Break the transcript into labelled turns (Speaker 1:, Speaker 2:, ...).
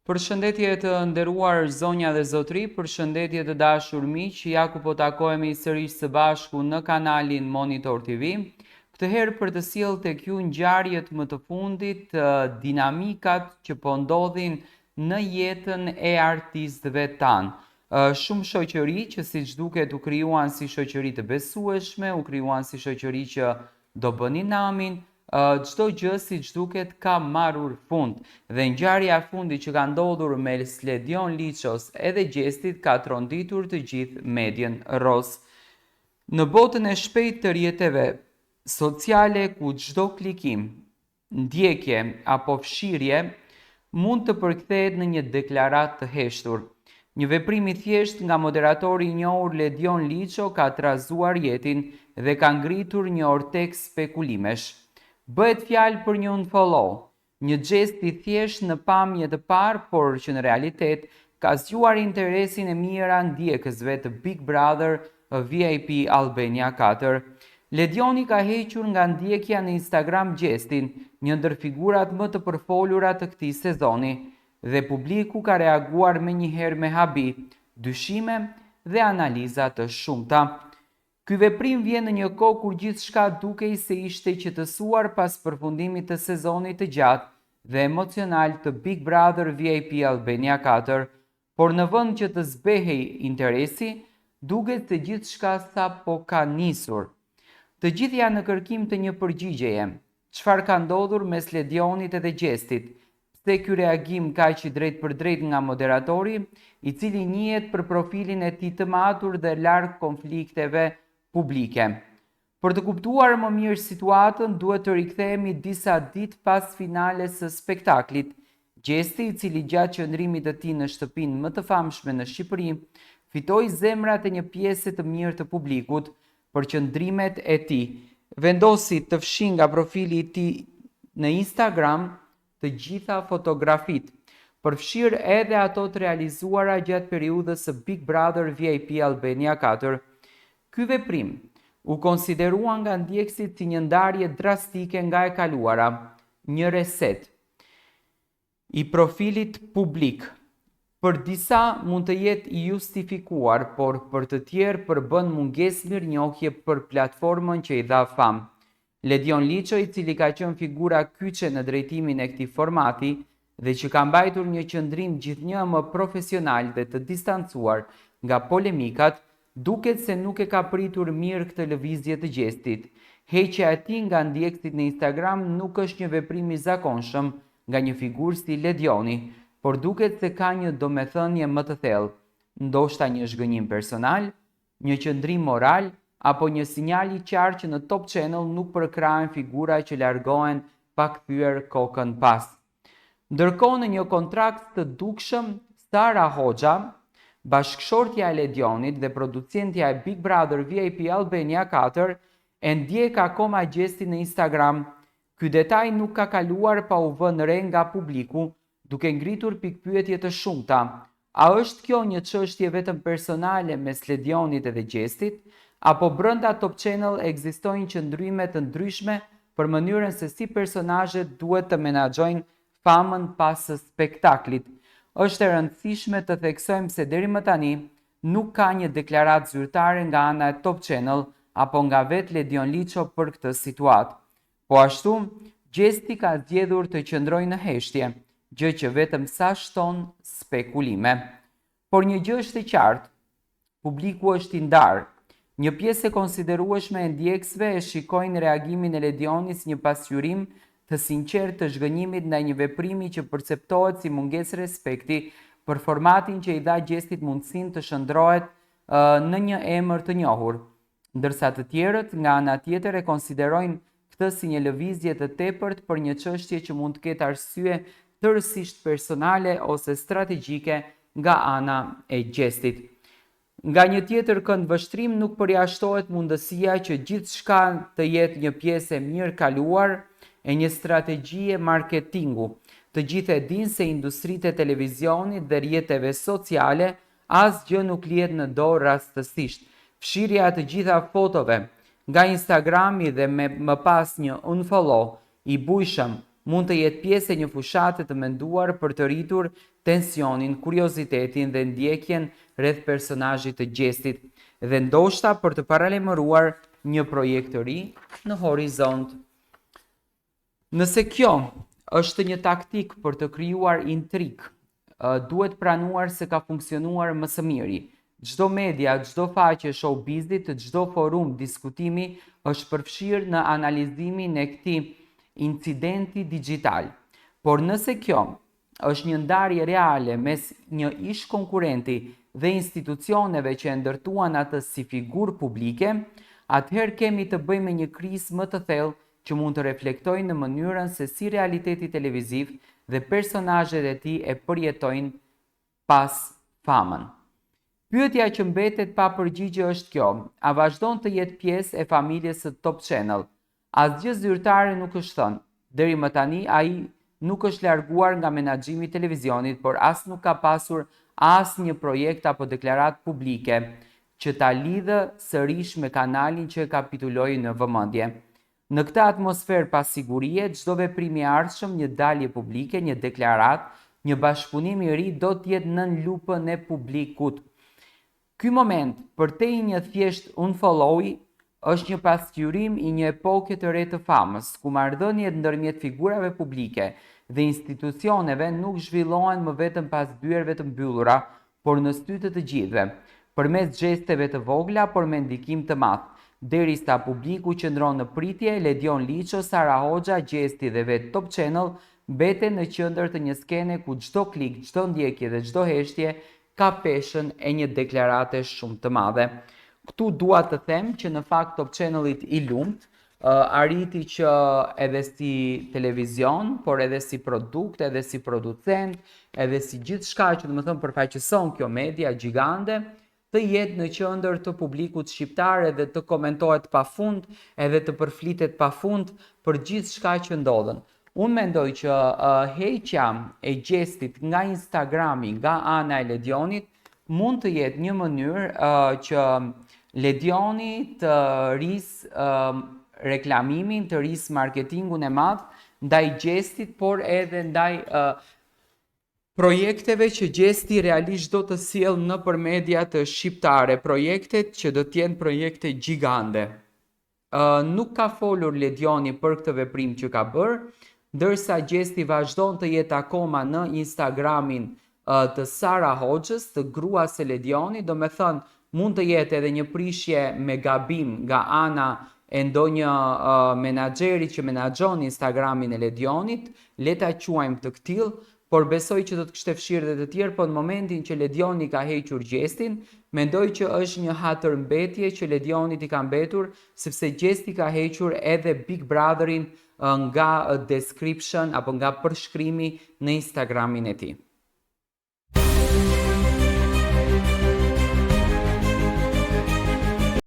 Speaker 1: Përshëndetje të nderuar zonja dhe zotri, përshëndetje të dashur miq, ja ku po takohemi sërish së bashku në kanalin Monitor TV. Këtë herë për të sjellë tek ju ngjarjet më të fundit, dinamikat që po ndodhin në jetën e artistëve tanë. Shumë shoqëri që siç duket u krijuan si shoqëri të besueshme, u krijuan si shoqëri që do bënin namin. Çdo gjë siç duket ka marrur fund dhe ngjarja e fundit që ka ndodhur me Ledion Liços edhe Gjestit ka tronditur të gjithë median roz. Në botën e shpejtë të rrjeteve sociale ku çdo klikim, ndjekje apo fshirje mund të përkthehet në një deklaratë të heshtur. Një veprim i thjesht nga moderatori i njohur Ledion Liço ka trazuar jetin dhe ka ngritur një ortek spekulimesh. Bëhet fjalë për një unfollow, një gest i thjesht në pamje të parë, por që në realitet ka zgjuar interesin e mira ndjekësve të Big Brother VIP Albania 4. Ledioni ka hequr nga ndjekja në Instagram Gjestin, një ndër figurat më të përfolura të këtij sezoni, dhe publiku ka reaguar menjëherë me habi, dyshime dhe analiza të shumta. Ky veprim vjen në një kohë kur gjithçka dukej se ishte qetësuar pas përfundimit të sezonit të gjatë dhe emocional të Big Brother VIP Albania 4, por në vend që të zbehej interesi, duket se gjithçka sapo ka nisur. Të gjithë janë në kërkim të një përgjigjeje. Çfarë ka ndodhur mes Ledionit edhe Gjestit? Pse ky reagim kaq i drejt për drejt nga moderatori, i cili njihet për profilin e tij të matur dhe larg konflikteve publike. Për të kuptuar më mirë situatën, duhet të rikthehemi disa ditë pas finales së spektaklit. Gjesti, i cili gjatë qëndrimit të tij në shtëpinë më të famshme në Shqipëri, fitoi zemrat e një pjese të mirë të publikut për qëndrimet e tij. Vendosi të fshin nga profili i tij në Instagram të gjitha fotografitë, përfshirë edhe ato të realizuara gjatë periudhës së Big Brother VIP Albania 4. Ky veprim u konsiderua nga ndjekësit si një ndarje drastike nga e kaluara, një reset i profilit publik. Për disa mund të jetë i justifikuar, por për të tjerë përbën mungesë mirënjohje për platformën që i dha famë. Ledion Liço, i cili ka qenë figura kyçe në drejtimin e këtij formati dhe që ka mbajtur një qëndrim gjithnjë më profesional dhe të distancuar nga polemikat, duket se nuk e ka pritur mirë këtë lëvizje të Gjestit. Heqja e tij nga ndjekësit në Instagram nuk është një veprim i zakonshëm nga një figurë si Ledioni, por duket se ka një domethënie më të thellë, ndoshta një zhgënjim personal, një qëndrim moral apo një sinjal i qartë që në Top Channel nuk përkrahen figura që largohen pa kthyer kokën pas. Ndërkohë, në një kontrakt të dukshëm, Sara Hoxha, bashkëshortja e Ledionit dhe producentja e Big Brother VIP Albania 4, e ndjek akoma Gjestin në Instagram. Ky detaj nuk ka kaluar pa u vënë re nga publiku, duke ngritur pikpyetje të shumta. A është kjo një çështje vetëm personale mes Ledionit edhe Gjestit, apo brenda Top Channel ekzistojnë qëndryme të ndryshme për mënyrën se si personazhet duhet të menaxhojnë famën pas së spektaklit? Është e rëndësishme të theksojmë se deri më tani nuk ka një deklaratë zyrtare nga ana e Top Channel apo nga vetë Ledion Liço për këtë situatë. Po ashtu, Gjesti ka zgjedhur të qëndrojë në heshtje, gjë që vetëm sa shton spekulime. Por një gjë është e qartë, publiku është i ndarë. Një pjesë e konsiderueshme e ndjekësve e shikojnë reagimin e Ledionit si një pasqyrim të sinqertë të zhgënjimit ndaj një veprimi që perceptohet si mungesë respekti për formatin që i dha Gjestit mundësinë të shndrohet në një emër të njohur, ndërsa të tjerët nga ana tjetër e konsiderojnë këtë si një lëvizje të tepërt për një çështje që mund të ketë arsye tërësisht personale ose strategjike nga ana e Gjestit. Nga një tjetër kënd vështrim nuk përjashtohet mundësia që gjithçka të jetë një pjesë e mirë kaluar e një strategjie marketingu. Të gjithë e dinë se industritë e televizionit dhe rrjeteve sociale asgjë nuk lihet në dorë rastësisht. Fshirja të gjitha fotove nga Instagrami dhe më pas një unfollow i bujshëm mund të jetë pjesë e një fushate të menduar për të rritur tensionin, kuriozitetin dhe ndjekjen rreth personazhit të gjestit dhe ndoshta për të paralajmëruar një projekt të ri në horizont. Nëse kjo është një taktik për të krijuar intrik, duhet pranuar se ka funksionuar më së miri. Çdo media, çdo faqe showbizit, çdo forum diskutimi është përfshirë në analizimin e këtij incidenti digjital. Por nëse kjo është një ndarje reale mes një ish konkurenti dhe institucioneve që e ndërtuan atë si figurë publike, atëherë kemi të bëjmë me një krizë më të thellë që mund të reflektojnë në mënyrën se si realiteti televiziv dhe personazhet e tij e përjetojnë pas famën. Pyetja që mbetet pa përgjigje është kjo: a vazhdon të jetë pjesë e familjes së Top Channel? Asgjë zyrtare nuk është thënë. Deri më tani ai nuk është larguar nga menaxhimi i televizionit, por as nuk ka pasur asnjë projekt apo deklaratë publike që ta lidhë sërish me kanalin që e kapituloi në vëmendje. Në këtë atmosferë pa sigurie, çdo veprim i ardhshëm, një dalje publike, një deklaratë, një bashkëpunim i ri do të jetë nën lupën e publikut. Ky moment, përtej një thjesht unfollow, është një pasqyrim i një epoke të re të famës, ku marrëdhëniet ndërmjet figurave publike dhe institucioneve nuk zhvillohen më vetëm pas dyerve të mbyllura, por në sy të gjithëve, përmes gesteve të vogla, por me ndikim të madh. Derisa publiku qëndron në pritje, Ledion Liço, Sara Hoxha, Gjesti dhe vetë Top Channel mbeten në qendër të një skene ku çdo klik, çdo ndjekje dhe çdo heshtje ka peshën e një deklarate shumë të madhe. Këtu dua të them që në fakt Top Channelit i lumt arriti që edhe si televizion, por edhe si produkt, edhe si producent, edhe si gjithçka që domethënë përfaqëson kjo media gjigande, të jetë në qendër të publikut shqiptar edhe të komentohet pafund, edhe të përflitet pafund për gjithçka që ndodhen. Unë mendoj që heqja e Gjestit nga Instagrami, nga ana e Ledionit, mund të jetë një mënyrë që Ledioni të rrisë reklamimin, të rrisë marketingun e madh ndaj Gjestit, por edhe ndaj projekteve që Gjesti realisht do të sjellë nëpër mediat shqiptare, projektet që do të jenë projekte gjigande. Nuk ka folur Ledioni për këtë veprim që ka bërë, ndërsa Gjesti vazhdon të jetë akoma në Instagramin të Sara Hoxhës, të gruas së Ledionit, domethënë mund të jetë edhe një prishje me gabim nga ana e ndonjë menaxheri që menaxhon Instagramin e Ledionit, le ta quajmë të tillë, por besoj që do të kishte fshirë dhe të tjerë, por në momentin që Ledioni ka hequr Gjestin, mendoj që është një hatërmbetje që Ledionit i ka mbetur, sepse Gjesti ka hequr edhe Big Brotherin nga description apo nga përshkrimi në Instagramin e tij.